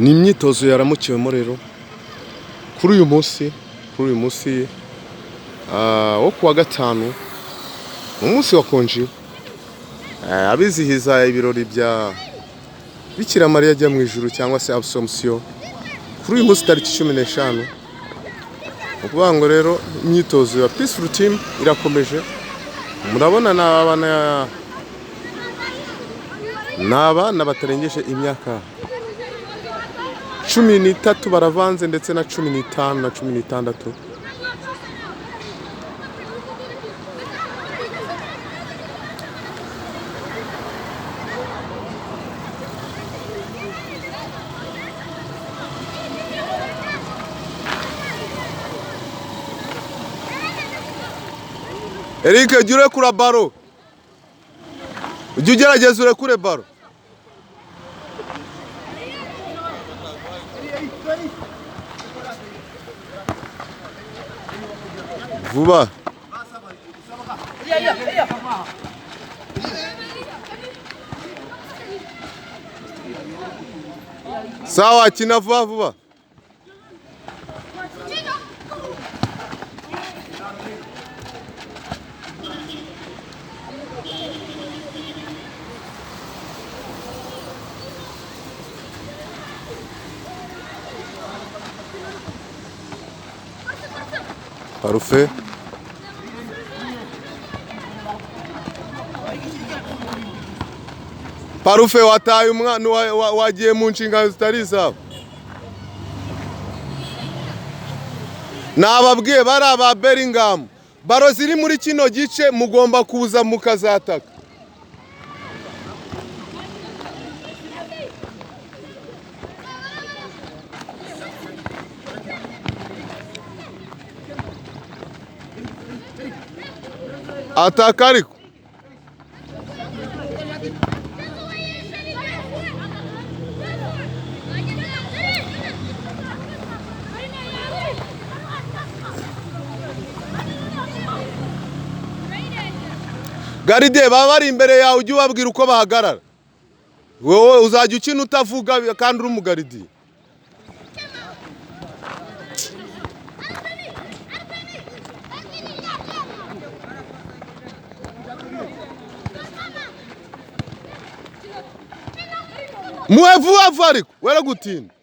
ni imyitozo yaramukiwemo rero kuri uyu munsi wo kuwa gatanu mu munsi wa konji abizihiza ibirori bya Bikira Mariya ajya mu ijuru cyangwa se Absomption kuri uyu munsi tariki 15 ukuvuga ngo rero imyitozo ya Peaceful Team irakomeje. Murabona n'abana batarengeje imyaka 13 baravanze ndetse na 15 na 16. Eric, jya urekura baro, ujye ugerageza urekure baro. Vuba. Sawa, kina vuba. Parfait. Parfait, wataye umwana wagiye mu nshingano zitari izabo. Nababwiye bari aba Bellingham. Baro ziri muri kino gice mugomba kuza mukazataka. Ataka ariko. Garide baba bari imbere yawe ujye ubabwira uko bahagarara. Wowe uzajya ukina utavuga kandi uri umugaridi. Muevu ariko wera gutinda.